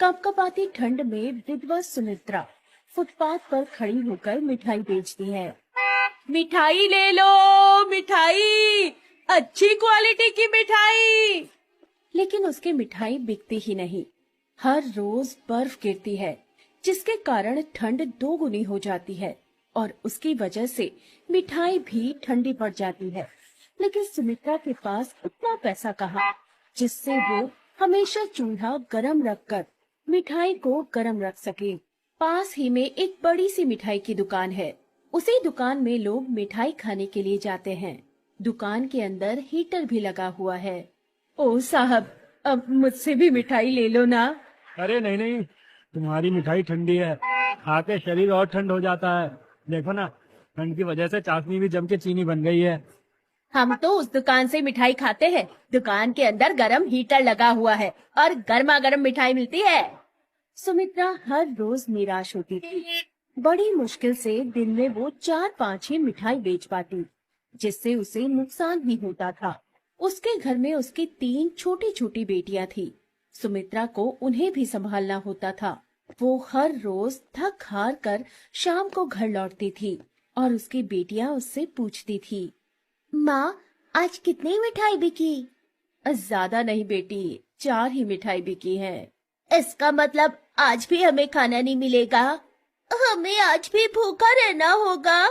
कपकपाती ठंड में विधवा सुमित्रा फुटपाथ पर खड़ी होकर मिठाई बेचती है। मिठाई ले लो, मिठाई, अच्छी क्वालिटी की मिठाई। लेकिन उसकी मिठाई बिकती ही नहीं। हर रोज बर्फ गिरती है, जिसके कारण ठंड दोगुनी हो जाती है और उसकी वजह से मिठाई भी ठंडी पड़ जाती है। लेकिन सुमित्रा के पास उतना पैसा कहाँ, जिससे वो हमेशा चूल्हा गरम रखकर मिठाई को गरम रख सके। पास ही में एक बड़ी सी मिठाई की दुकान है। उसी दुकान में लोग मिठाई खाने के लिए जाते हैं। दुकान के अंदर हीटर भी लगा हुआ है। ओ साहब, अब मुझसे भी मिठाई ले लो ना। अरे नहीं नहीं, तुम्हारी मिठाई ठंडी है, खा के शरीर और ठंड हो जाता है। देखो ना, ठंड की वजह से चाशनी भी जम के चीनी बन गई है। हम तो उस दुकान से मिठाई खाते हैं। दुकान के अंदर गरम हीटर लगा हुआ है और गर्मा गर्म मिठाई मिलती है। सुमित्रा हर रोज निराश होती थी। बड़ी मुश्किल से दिन में वो 4-5 ही मिठाई बेच पाती, जिससे उसे नुकसान ही होता था। उसके घर में उसकी 3 छोटी छोटी बेटियां थी। सुमित्रा को उन्हें भी संभालना होता था। वो हर रोज थक हार कर शाम को घर लौटती थी और उसकी बेटियां उससे पूछती थी, माँ, आज कितनी मिठाई बिकी? ज्यादा नहीं बेटी, 4 ही मिठाई बिकी है। इसका मतलब आज भी हमें खाना नहीं मिलेगा? हमें आज भी भूखा रहना होगा?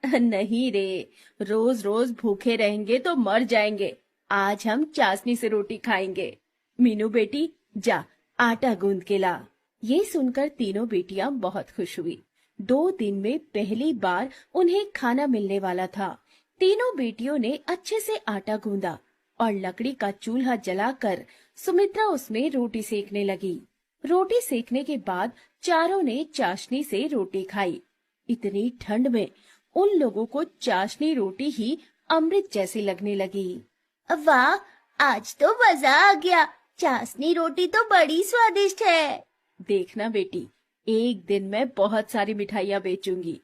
नहीं रे, रोज रोज भूखे रहेंगे तो मर जाएंगे। आज हम चाशनी से रोटी खाएंगे। मीनू बेटी, जा आटा गूंद के ला। ये सुनकर तीनों बेटियां बहुत खुश हुई। 2 दिन में पहली बार उन्हें खाना मिलने वाला था। तीनों बेटियों ने अच्छे से आटा गूंदा और लकड़ी का चूल्हा जलाकर सुमित्रा उसमें रोटी सेकने लगी। रोटी सेकने के बाद चारों ने चाशनी से रोटी खाई। इतनी ठंड में उन लोगों को चाशनी रोटी ही अमृत जैसी लगने लगी। वाह, आज तो मजा आ गया। चाशनी रोटी तो बड़ी स्वादिष्ट है। देखना बेटी, एक दिन मैं बहुत सारी मिठाइयाँ बेचूंगी।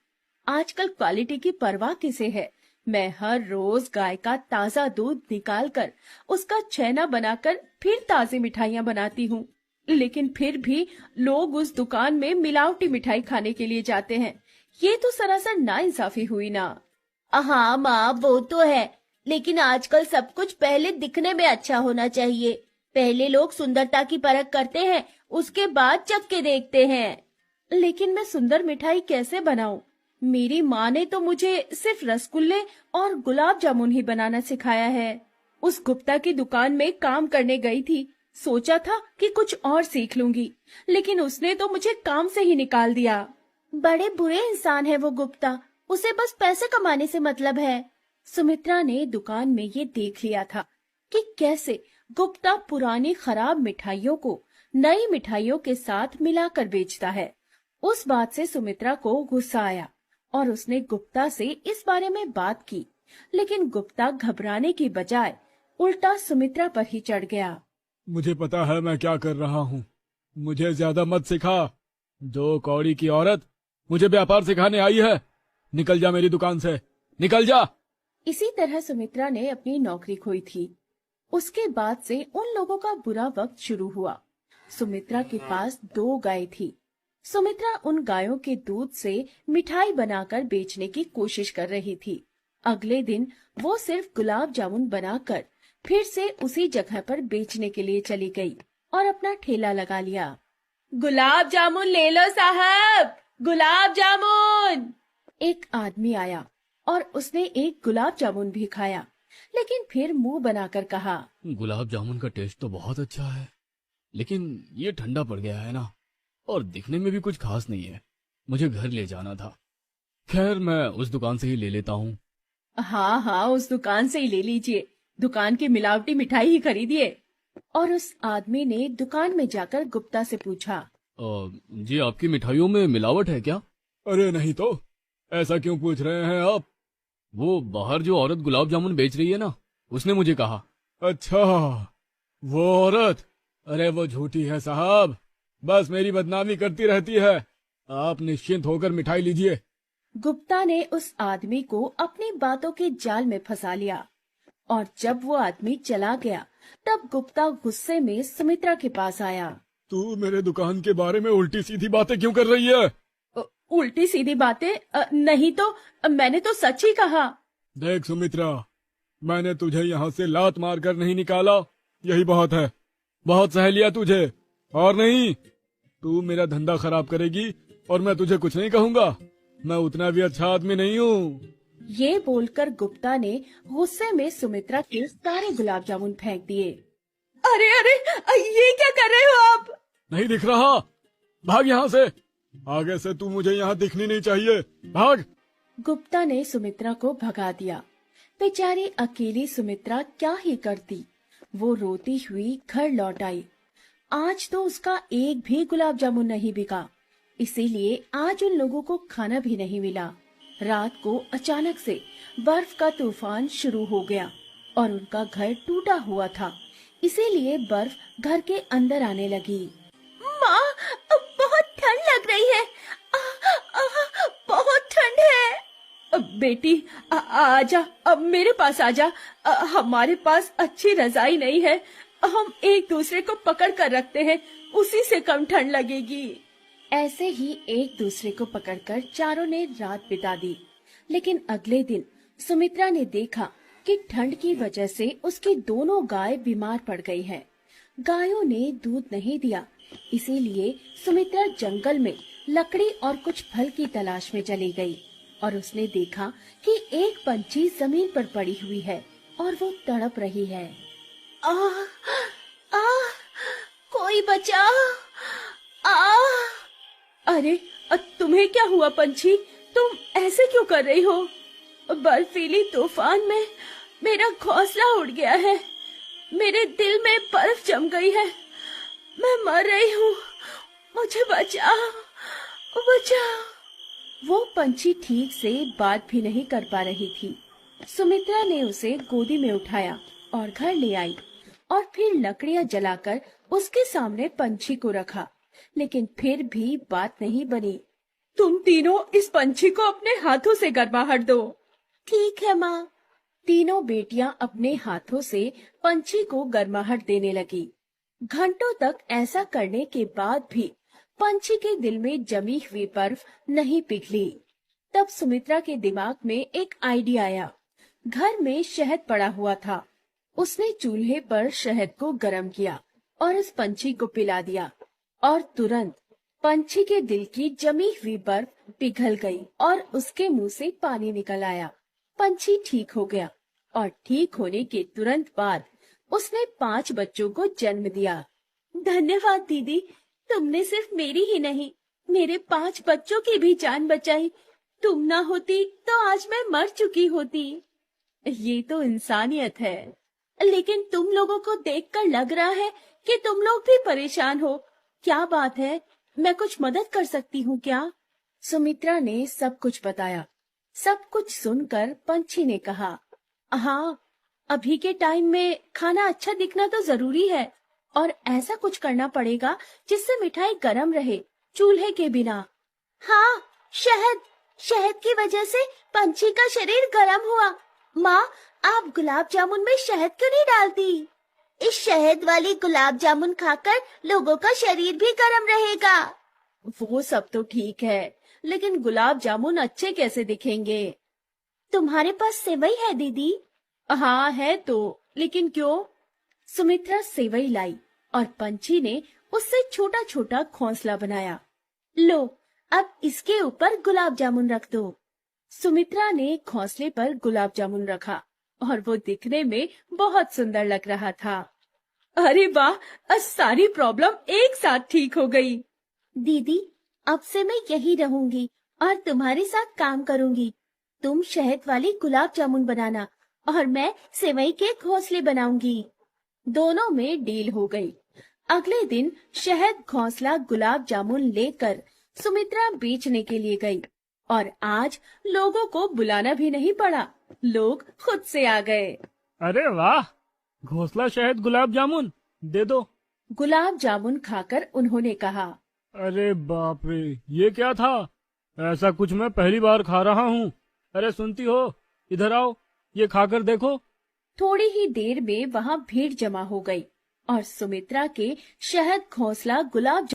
आजकल क्वालिटी की परवाह किसे है। मैं हर रोज गाय का ताजा दूध निकालकर उसका छेना बनाकर फिर ताज़ी मिठाइयाँ बनाती हूँ। लेकिन फिर भी लोग उस दुकान में मिलावटी मिठाई खाने के लिए जाते हैं। ये तो सरासर नाइंसाफी हुई ना। हाँ माँ, वो तो है, लेकिन आजकल सब कुछ पहले दिखने में अच्छा होना चाहिए। पहले लोग सुंदरता की परख करते हैं, उसके बाद चख के देखते हैं। लेकिन मैं सुंदर मिठाई कैसे बनाऊं? मेरी माँ ने तो मुझे सिर्फ रसगुल्ले और गुलाब जामुन ही बनाना सिखाया है। उस गुप्ता की दुकान में काम करने गई थी। सोचा था कि कुछ और सीख लूंगी, लेकिन उसने तो मुझे काम से ही निकाल दिया। बड़े बुरे इंसान है वो गुप्ता, उसे बस पैसे कमाने से मतलब है। सुमित्रा ने दुकान में ये देख लिया था कि कैसे गुप्ता पुरानी खराब मिठाइयों को नई मिठाइयों के साथ मिलाकर बेचता है। उस बात से सुमित्रा को गुस्सा आया और उसने गुप्ता से इस बारे में बात की। लेकिन गुप्ता घबराने की बजाय उल्टा सुमित्रा पर ही चढ़ गया। मुझे पता है मैं क्या कर रहा हूँ, मुझे ज्यादा मत सिखा। 2 कौड़ी की औरत मुझे व्यापार सिखाने आई है। निकल जा मेरी दुकान से, निकल जा। इसी तरह सुमित्रा ने अपनी नौकरी खोई थी। उसके बाद से उन लोगों का बुरा वक्त शुरू हुआ। सुमित्रा के पास 2 गाय थी। सुमित्रा उन गायों के दूध से मिठाई बनाकर बेचने की कोशिश कर रही थी। अगले दिन वो सिर्फ गुलाब जामुन बनाकर फिर से उसी जगह पर बेचने के लिए चली गई और अपना ठेला लगा लिया। गुलाब जामुन ले लो साहब, गुलाब जामुन। एक आदमी आया और उसने एक गुलाब जामुन भी खाया, लेकिन फिर मुंह बनाकर कहा, गुलाब जामुन का टेस्ट तो बहुत अच्छा है, लेकिन ये ठंडा पड़ गया है ना, और दिखने में भी कुछ खास नहीं है। मुझे घर ले जाना था। खैर, मैं उस दुकान से ही ले लेता हूँ। हाँ हाँ, उस दुकान से ही ले लीजिए। दुकान की मिलावटी मिठाई ही खरीदिए। और उस आदमी ने दुकान में जाकर गुप्ता से पूछा, जी आपकी मिठाइयों में मिलावट है क्या? अरे नहीं तो, ऐसा क्यों पूछ रहे हैं आप? वो बाहर जो औरत गुलाब जामुन बेच रही है ना, उसने मुझे कहा। अच्छा, वो औरत? अरे वो झूठी है साहब, बस मेरी बदनामी करती रहती है। आप निश्चिंत होकर मिठाई लीजिए। गुप्ता ने उस आदमी को अपनी बातों के जाल में फंसा लिया और जब वो आदमी चला गया तब गुप्ता गुस्से में सुमित्रा के पास आया। तू मेरे दुकान के बारे में उल्टी सीधी बातें क्यों कर रही है? उल्टी सीधी बातें? नहीं तो मैंने तो सच ही कहा। देख सुमित्रा, मैंने तुझे यहाँ से लात मार कर नहीं निकाला, यही बहुत है। बहुत सह लिया तुझे। और नहीं, तू मेरा धंधा खराब करेगी और मैं तुझे कुछ नहीं कहूँगा। मैं उतना भी अच्छा आदमी नहीं हूँ। ये बोलकर गुप्ता ने गुस्से में सुमित्रा के सारे गुलाब जामुन फेंक दिए। अरे अरे, ये क्या कर रहे हो आप? नहीं दिख रहा? भाग यहाँ से। आगे से तू मुझे यहाँ दिखनी नहीं चाहिए। भाग। गुप्ता ने सुमित्रा को भगा दिया। बेचारी अकेली सुमित्रा क्या ही करती। वो रोती हुई घर लौट आई। आज तो उसका एक भी गुलाब जामुन नहीं बिका, इसीलिए आज उन लोगों को खाना भी नहीं मिला। रात को अचानक से बर्फ का तूफान शुरू हो गया और उनका घर टूटा हुआ था, इसीलिए बर्फ घर के अंदर आने लगी। माँ, बहुत ठंड लग रही है। बहुत ठंड है। बेटी, आजा, अब मेरे पास आजा। हमारे पास अच्छी रजाई नहीं है। हम एक दूसरे को पकड़ कर रखते हैं, उसी से कम ठंड लगेगी। ऐसे ही एक दूसरे को पकड़कर चारों ने रात बिता दी। लेकिन अगले दिन सुमित्रा ने देखा कि ठंड की वजह से उसकी दोनों गाय बीमार पड़ गई है। गायों ने दूध नहीं दिया, इसीलिए सुमित्रा जंगल में लकड़ी और कुछ फल की तलाश में चली गई और उसने देखा कि एक पंछी जमीन पर पड़ी हुई है और वो तड़प रही है। आ, आ, कोई बचा। अरे, तुम्हें क्या हुआ पंछी? तुम ऐसे क्यों कर रही हो? बर्फीली तूफान में मेरा घोंसला उड़ गया है। मेरे दिल में बर्फ जम गई है। मैं मर रही हूँ। मुझे बचा, बचा। वो पंछी ठीक से बात भी नहीं कर पा रही थी। सुमित्रा ने उसे गोदी में उठाया और घर ले आई और फिर लकड़ियां जलाकर उसके सामने पंछी को रखा, लेकिन फिर भी बात नहीं बनी। तुम तीनों इस पंछी को अपने हाथों से गर्माहट दो। ठीक है माँ। तीनों बेटियां अपने हाथों से पंछी को गर्माहट देने लगी। घंटों तक ऐसा करने के बाद भी पंछी के दिल में जमी हुई बर्फ नहीं पिघली। तब सुमित्रा के दिमाग में एक आइडिया आया। घर में शहद पड़ा हुआ था। उसने चूल्हे पर शहद को गर्म किया और उस पंछी को पिला दिया और तुरंत पंछी के दिल की जमी हुई बर्फ पिघल गई और उसके मुंह से पानी निकल आया। पंछी ठीक हो गया और ठीक होने के तुरंत बाद उसने 5 बच्चों को जन्म दिया। धन्यवाद दीदी, तुमने सिर्फ मेरी ही नहीं, मेरे 5 बच्चों की भी जान बचाई। तुम ना होती तो आज मैं मर चुकी होती। ये तो इंसानियत है। लेकिन तुम लोगों को देखकर लग रहा है कि तुम लोग भी परेशान हो। क्या बात है? मैं कुछ मदद कर सकती हूँ क्या? सुमित्रा ने सब कुछ बताया। सब कुछ सुनकर पंछी ने कहा, हाँ, अभी के टाइम में खाना अच्छा दिखना तो जरूरी है और ऐसा कुछ करना पड़ेगा जिससे मिठाई गर्म रहे, चूल्हे के बिना। हाँ, शहद। शहद की वजह से पंछी का शरीर गर्म हुआ। माँ, आप गुलाब जामुन में शहद क्यों नहीं डालती? इस शहद वाली गुलाब जामुन खाकर लोगों का शरीर भी गर्म रहेगा। वो सब तो ठीक है, लेकिन गुलाब जामुन अच्छे कैसे दिखेंगे? तुम्हारे पास सेवई है दीदी? हाँ है तो, लेकिन क्यों? सुमित्रा सेवई लाई और पंछी ने उससे छोटा छोटा घोंसला बनाया। लो, अब इसके ऊपर गुलाब जामुन रख दो। सुमित्रा ने घोंसले पर गुलाब जामुन रखा और वो दिखने में बहुत सुंदर लग रहा था। अरे वाह, सारी प्रॉब्लम एक साथ ठीक हो गई। दीदी, अब से मैं यही रहूंगी और तुम्हारे साथ काम करूंगी। तुम शहद वाली गुलाब जामुन बनाना और मैं सेवई के घोंसले बनाऊंगी। दोनों में डील हो गई। अगले दिन शहद, घोंसला, गुलाब जामुन लेकर सुमित्रा बेचने के लिए गई और आज लोगों को बुलाना भी नहीं पड़ा, लोग खुद से आ गए। अरे वाह, घोंसला, शहद, गुलाब जामुन दे दो। गुलाब जामुन खाकर उन्होंने कहा, अरे बाप रे, ये क्या था? ऐसा कुछ मैं पहली बार खा रहा हूँ। अरे सुनती हो, इधर आओ, ये खाकर देखो। थोड़ी ही देर में वहाँ भीड़ जमा हो गई। और सुमित्रा के शहद घोंसला गुलाब